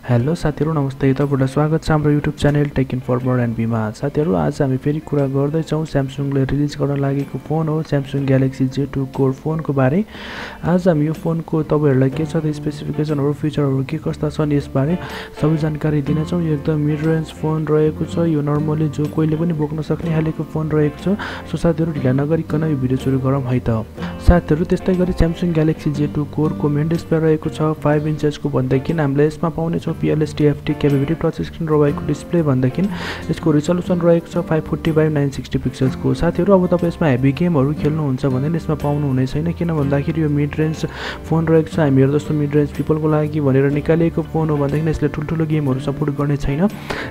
Hello साथीहरु नमस्ते तपाईहरुलाई स्वागत छ हाम्रो YouTube channel tech in forward and बीमा। साथीहरु आज हामी फेरि कुरा गर्दै छौं स्यामसङले रिलिज गर्न लागेको फोन हो स्यामसङ ग्यालेक्सी J2 कोर फोनको बारे। आज हामी यो फोनको तपाईहरुलाई के छ त स्पेसिफिकेसनहरु फिचरहरु के कस्ता छन् यस बारे सबै जानकारी दिन छौं। यो एकदम मिड रेन्ज फोन रहेको छ। यो नर्मली जो कोइले पनि बोक्न सक्ने खालको फोन रहेको छ। सो साथीहरु ढिला नगरिकन यो भिडियो सुरु गरौँ है त। साथीहरु त्यस्तै गरी स्यामसङ ग्यालेक्सी J2 कोरको मेन डिस्प्ले रहेको छ 5 इन्चको भन्दैकिन हामीले यसमा पाउने छौं PLS TFT capability touch screen र वाइडको डिस्प्ले भन्दैकिन यसको रिजोल्युसन रहेको छ 540 by 960 पिक्सल्सको। साथीहरु अब तपाई यसमा हेभी गेमहरु खेल्नुहुन्छ भने यसमा पाउनु हुने छैन, किन भन्दाखेरि यो मिड रेन्ज फोन रहेको छ। हामीहरु जस्तो मिड रेन्ज पिपलको लागि भनेर निकालेको फोन हो भन्दैकिन यसले ठुलठुलो गेमहरु सपोर्ट गर्ने छैन।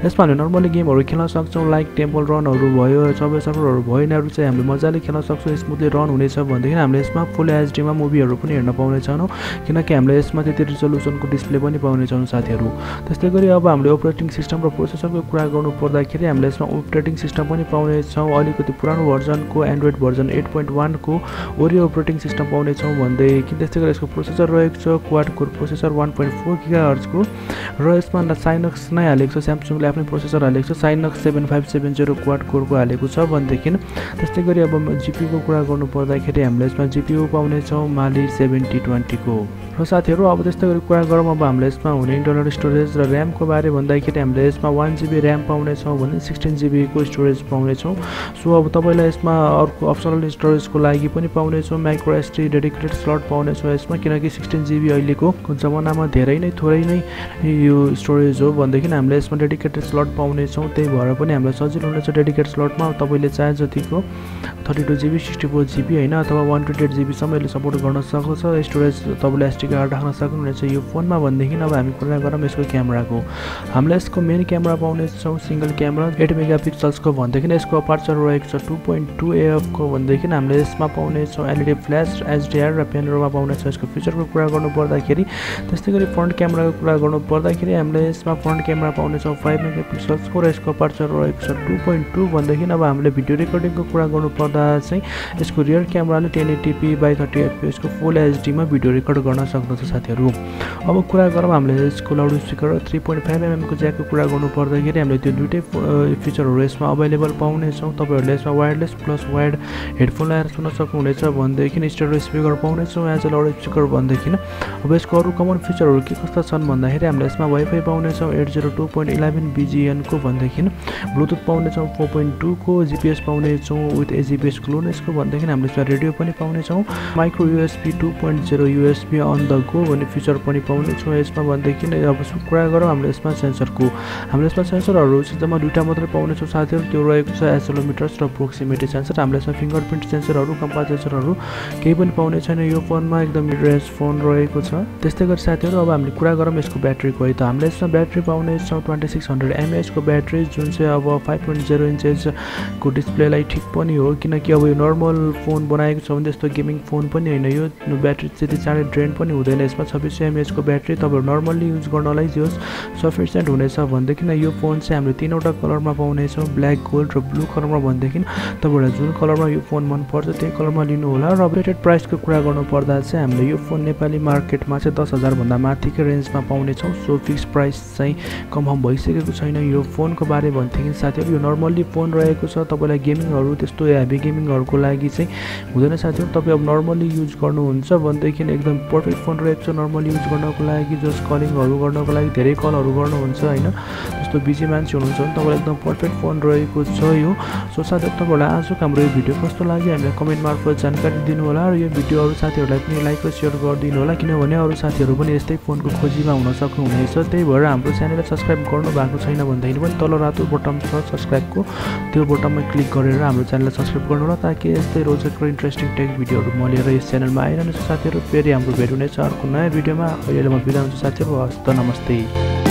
यसमा हामीले नर्मली गेमहरु खेल्न सक्छौं लाइक टेम्पल रनहरु भयो, सबवे सर्भरहरु भयो, यिनीहरु चाहिँ हामीले मजाले खेल्न सक्छौं, स्मुथली रन हुनेछ भन्दैकिन हामीले यसमा फुल एचडी मा मुभीहरु पनि हेर्न पाउने छौं, किनकि हामीले यसमा त्यति रिजोल्युसनको डिस्प्ले पनि पाउने छौं साथीहरु। त्यस्तै गरी अब हामीले अपरेटिङ सिस्टम र प्रोसेसरको कुरा गर्नु पर्दाखेरि हामीले यसमा अपरेटिङ सिस्टम पनि पाउने छौं। अलिकति पुरानो भर्जनको एन्ड्रोइड भर्जन 8.1 को ओरियो अपरेटिङ सिस्टम पाउने छौं भन्दैकिन त्यस्तै गरी यसको प्रोसेसर रहेको छ क्वाड कोर प्रोसेसर 1.4 GHz को र यसमा साइनक्स नै हालेको छ। स्यामसङले आफ्नै प्रोसेसर हालेको छ, साइनक्स 7570 क्वाड कोरको हालेको छ भन्दैकिन त्यस्तै गरी अब जीपीयू को कुरा गर्नु पर्दाखेरि हामीले यसमा जीपीयू पाउने छौं माली 7020 को। र साथीहरु अब त्यस्तै गरी कुरा गरौँ अब हामीले यसमा हुने इन्टरनल स्टोरेज र र्याम को बारे भन्दाखेरि हामीले यसमा 1GB र्याम पाउने छौं भने 16GB को स्टोरेज पाउने छौं। सो अब तपाईलाई यसमा अर्को अप्सनल स्टोरेज को लागि पनि पाउने छौं माइक्रो एसडी डेडिकेटेड स्लट पाउने छौं यसमा, किनकि 16GB अहिलेको जमानामा धेरै नै थोरै नै यो स्टोरेज हो भन्दैकिन हामीले यसमा डेडिकेटेड स्लट पाउने छौं। त्यही भएर पनि हामीलाई सजिलो हुनेछ डेडिकेटेड स्लटमा तपाईले चाहे जतिको 32GB 64GB हैन अथवा 128GB सम्म यसले सपोर्ट गर्न सक्छ। स्टोरेज तपाईले एसडी कार्ड राख्न सक्नुहुनेछ यो फोनमा भन्दैकिन अब हामी कुरा गरौँ यसको क्यामेराको। हामीले यसको मेन क्यामेरा पाउने छौं सिंगल क्यामेरा 8 मेगापिक्सल्सको भन्दैकिन यसको अपर्चर रहेको छ 2.2 AF को भन्दैकिन हामीले यसमा पाउने छौं एलईडी फ्ल्याश HDR र पेनोरामा पाउने छौं। यसको फिचरको कुरा गर्नु पर्दाखेरि त्यस्तै गरी फ्रन्ट क्यामेराको कुरा गर्नु पर्दाखेरि हामीले यसमा फ्रन्ट क्यामेरा पाउने छौं 5 मेगापिक्सल्सको र यसको अपर्चर रहेको छ 2.2 भन्दैकिन अब हामीले भिडियो रेकर्डिङको कुरा गर्नु पर्दा चाहिँ यसको रियर क्यामेराले 1080p by 30fps को फुल एचडी मा भिडियो रेकर्ड गर्न सक्दछ साथीहरु। अब कुरा गरौँ हामीले यसको लाउड स्पिकर र 3.5mm को ज्याकको कुरा गर्नु पर्दाखेरि हामीले त्यो दुईटै फिचरहरु यसमा अवेलेबल पाउने छौं। तपाईहरुले यसमा वायरलेस प्लस वायर्ड हेडफोन लगाएर सुन्न सक्नुहुनेछ भन्दैकिन स्टेरियो स्पिकर पाउने छौं एज अ लाउड स्पिकर भन्दैकिन। अब यसको अरु कमन फिचरहरु के कस्ता छन् भन्दाखेरि हामीले यसमा वाइफाई पाउने छौं 802.11 BGN को भन्दैकिन, ब्लुटुथ पाउने छौं 4.2 को, जीपीएस पाउने छौं विथ एजीपीएस क्लोनेस को भन्दैकिन हामीले यसमा रेडियो पनि पाउने छौं, micro USB 2.0 USB on the go भन्ने फिचर पनि पाउने छौं यसमा भन्दैकिन। अब कुरा गरौँ हामीले यसमा सेन्सरको, हामीले यसमा सेन्सरहरु सिधैमा दुईटा मात्रै पाउने छौं साथीहरु। त्यो रहेको छ एक्सेलेरोमिटर्स र प्रोक्सिमिटी सेन्सर। हामीले यसमा फिंगरप्रिन्ट सेन्सरहरु कम्पास सेन्सरहरु केही पनि पाउने छैन यो फोनमा, एकदम मिड रेन्ज फोन रहेको छ। त्यस्तै गरी साथीहरु अब हामीले कुरा गरौँ यसको ब्याट्रीको है त। हामीले यसमा ब्याट्री पाउने छौं 2600 mAh को ब्याट्री, जुन चाहिँ अब 5.0 इन्चेस को डिस्प्लेलाई ठीक पनि हो, किनकि अब यो नर्मल फोन बनाएको छ भने त्यस्तो गेमिङ फोन पनि हैन। यो ब्याट्री त्यति चाँडै ड्रेन पनि हुँदैन। यसमा 2600 mAh को ब्याट्री तपाईहरु नर्मली युज गर्नलाई जो सफिसिएन्ट हुनेछ भन्दैकिन यो फोन चाहिँ हामीले तीनवटा कलरमा पाउने छौं ब्ल्याक, गोल्ड र ब्लू कलरमा भन्दैकिन तपाईहरुलाई जुन कलरमा यो फोन मन पर्छ त्यही कलरमा लिनु होला। र अपडेटेड प्राइसको कुरा गर्नु पर्दा चाहिँ हामीले यो फोन नेपाली मार्केटमा चाहिँ 10,000 भन्दा माथिकै रेन्जमा पाउने छौं। सो फिक्स प्राइस चाहिँ कन्फर्म भइसकेको छैन यो फोनको बारे भन्दैकिन साथीहरु। यो नर्मली फोन रहेको छ, तपाईलाई गेमिङहरु त्यस्तो हेभी गेमिङहरुको लागि चाहिँ हुँदैन साथीहरु। तपाई अब नर्मली युज गर्नुहुन्छ भन्दैकिन एकदम पर्फेक्ट फोन रहेको छ नर्मली युज गर्नको लागि, जस्ट कलिङहरु गर्नको लागि, धेरै कलहरु गर्नुहुन्छ हैन, त्यस्तो बिजी मान्छे हुनुहुन्छ भने तपाईलाई एकदम पर्फेक्ट फोन रहेको छ यो। सो साथीहरु तपाईहरुलाई आजको हाम्रो यो भिडियो कस्तो लाग्यो हामीलाई कमेन्ट मार्फत जानकारी दिनु होला र यो भिडियो अरु साथीहरुलाई पनि लाइक र शेयर गरिदिनु होला, किनभने अरु साथीहरु पनि यस्तै फोनको खोजीमा हुन सक्नुहुनेछ। त्यही भएर हाम्रो च्यानललाई सब्स्क्राइब गर्नु भएको छैन भन्दैकिन पनि तल रातो बटन छ सब्स्क्राइबको, त्यो बटनमा क्लिक गरेर हाम्रो च्यानललाई सब्स्क्राइब गर्नु होला, ताकि यस्तै रोचक र इन्ट्रेस्टिङ टेक भिडियोहरु म लिएर यस च्यानलमा आइरहनेछु साथीहरु। फेरि हाम्रो भेट हुनेछ अर्को नयाँ भिडियोमा। अहिले म बिदा हुन्छु साथीहरु, हस्त नमस्ते।